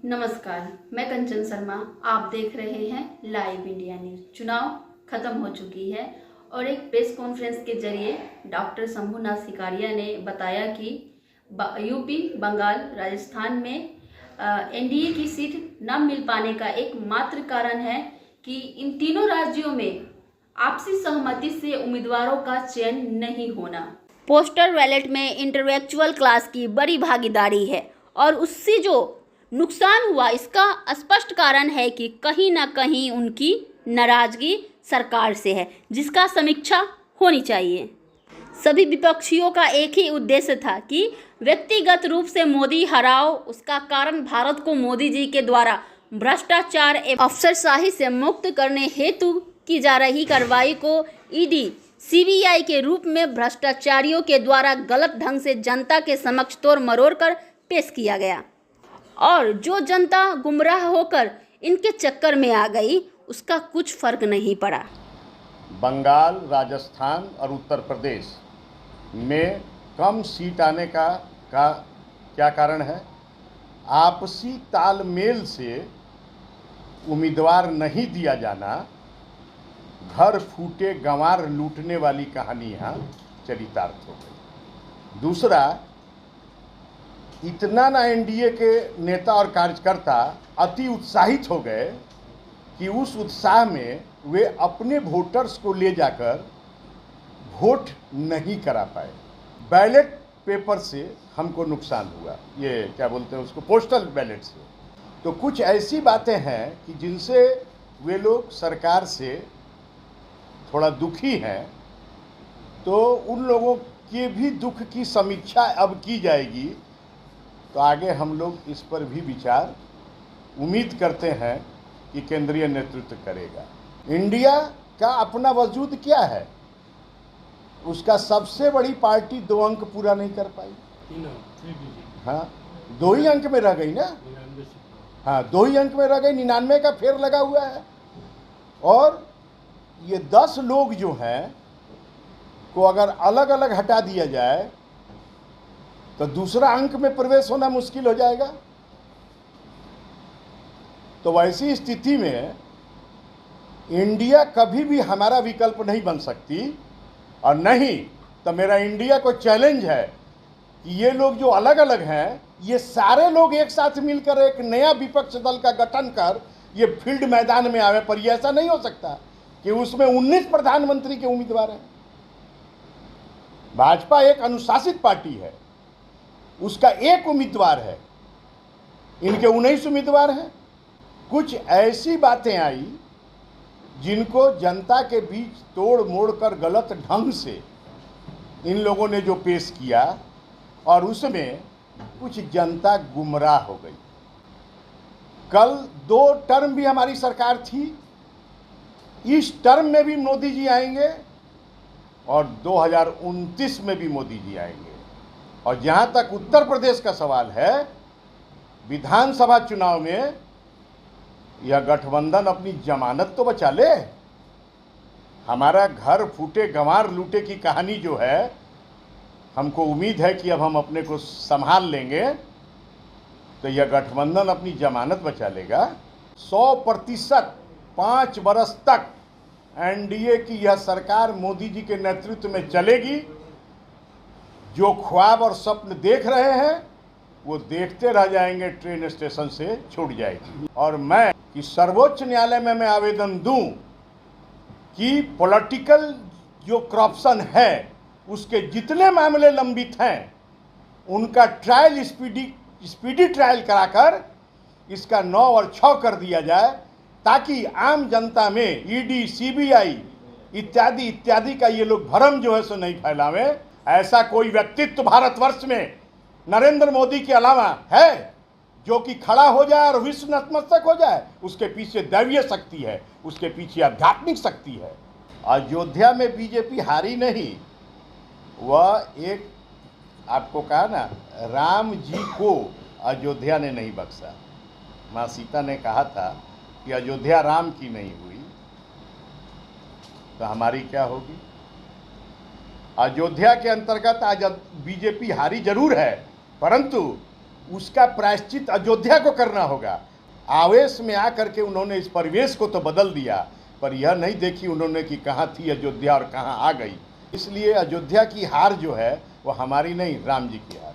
नमस्कार, मैं कंचन शर्मा। आप देख रहे हैं लाइव इंडिया न्यूज। चुनाव खत्म हो चुकी है और एक प्रेस कॉन्फ्रेंस के जरिए डॉक्टर शंभूनाथ सिकारिया ने बताया कि यूपी, बंगाल, राजस्थान में एनडीए की सीट न मिल पाने का एकमात्र कारण है कि इन तीनों राज्यों में आपसी सहमति से उम्मीदवारों का चयन नहीं होना। पोस्टल बैलेट में इंटेलेक्चुअल क्लास की बड़ी भागीदारी है और उससे जो नुकसान हुआ इसका स्पष्ट कारण है कि कहीं ना कहीं उनकी नाराजगी सरकार से है, जिसका समीक्षा होनी चाहिए। सभी विपक्षियों का एक ही उद्देश्य था कि व्यक्तिगत रूप से मोदी हराओ। उसका कारण भारत को मोदी जी के द्वारा भ्रष्टाचार एवं अफसरशाही से मुक्त करने हेतु की जा रही कार्रवाई को ईडी, सीबीआई के रूप में भ्रष्टाचारियों के द्वारा गलत ढंग से जनता के समक्ष तोड़ मरोड़ कर पेश किया गया और जो जनता गुमराह होकर इनके चक्कर में आ गई, उसका कुछ फर्क नहीं पड़ा। बंगाल, राजस्थान और उत्तर प्रदेश में कम सीट आने का क्या कारण है? आपसी तालमेल से उम्मीदवार नहीं दिया जाना, घर फूटे गंवार लूटने वाली कहानी यहाँ चरितार्थ हो गई। दूसरा, इतना ना एनडीए के नेता और कार्यकर्ता अति उत्साहित हो गए कि उस उत्साह में वे अपने वोटर्स को ले जाकर वोट नहीं करा पाए। बैलेट पेपर से हमको नुकसान हुआ, ये क्या बोलते हैं उसको, पोस्टल बैलेट से। तो कुछ ऐसी बातें हैं कि जिनसे वे लोग सरकार से थोड़ा दुखी हैं, तो उन लोगों के भी दुख की समीक्षा अब की जाएगी। तो आगे हम लोग इस पर भी विचार उम्मीद करते हैं कि केंद्रीय नेतृत्व करेगा। इंडिया का अपना वजूद क्या है? उसका सबसे बड़ी पार्टी 2 अंक पूरा नहीं कर पाई। हाँ, 2 ही अंक में रह गई ना। हाँ, 2 ही अंक में रह गई। 99 का फेर लगा हुआ है। और ये 10 लोग जो हैं को अगर अलग अलग हटा दिया जाए तो दूसरा अंक में प्रवेश होना मुश्किल हो जाएगा। तो वैसी स्थिति में इंडिया कभी भी हमारा विकल्प नहीं बन सकती। और नहीं तो मेरा इंडिया को चैलेंज है कि ये लोग जो अलग अलग हैं, ये सारे लोग एक साथ मिलकर एक नया विपक्ष दल का गठन कर ये फील्ड मैदान में आवे। पर ये ऐसा नहीं हो सकता कि उसमें 19 प्रधानमंत्री के उम्मीदवार हैं। भाजपा एक अनुशासित पार्टी है, उसका एक उम्मीदवार है, इनके 19 उम्मीदवार हैं। कुछ ऐसी बातें आई जिनको जनता के बीच तोड़ मोड़ कर गलत ढंग से इन लोगों ने जो पेश किया, और उसमें कुछ जनता गुमराह हो गई। कल 2 टर्म भी हमारी सरकार थी, इस टर्म में भी मोदी जी आएंगे और 2029 में भी मोदी जी आएंगे। और जहाँ तक उत्तर प्रदेश का सवाल है, विधानसभा चुनाव में यह गठबंधन अपनी जमानत तो बचा ले। हमारा घर फूटे गंवार लूटे की कहानी जो है, हमको उम्मीद है कि अब हम अपने को संभाल लेंगे तो यह गठबंधन अपनी जमानत बचा लेगा। 100% 5 बरस तक एनडीए की यह सरकार मोदी जी के नेतृत्व में चलेगी। जो ख्वाब और स्वप्न देख रहे हैं वो देखते रह जाएंगे, ट्रेन स्टेशन से छूट जाएगी। और मैं कि सर्वोच्च न्यायालय में मैं आवेदन दूं कि पॉलिटिकल जो करप्शन है उसके जितने मामले लंबित हैं उनका ट्रायल स्पीडी ट्रायल कराकर इसका 9 और 6 कर दिया जाए, ताकि आम जनता में ईडी, सीबीआई इत्यादि इत्यादि का ये लोग भ्रम जो है सो नहीं फैलावे। ऐसा कोई व्यक्तित्व भारतवर्ष में नरेंद्र मोदी के अलावा है जो कि खड़ा हो जाए और विश्व नतमस्तक हो जाए? उसके पीछे दैवीय शक्ति है, उसके पीछे आध्यात्मिक शक्ति है। अयोध्या में बीजेपी हारी नहीं, वह एक आपको कहा ना, राम जी को अयोध्या ने नहीं बख्शा। माँ सीता ने कहा था कि अयोध्या राम की नहीं हुई तो हमारी क्या होगी? अयोध्या के अंतर्गत आज बीजेपी हारी जरूर है, परंतु उसका प्रायश्चित अयोध्या को करना होगा। आवेश में आकर के उन्होंने इस परिवेश को तो बदल दिया, पर यह नहीं देखी उन्होंने कि कहाँ थी अयोध्या और कहाँ आ गई। इसलिए अयोध्या की हार जो है वो हमारी नहीं, राम जी की हार।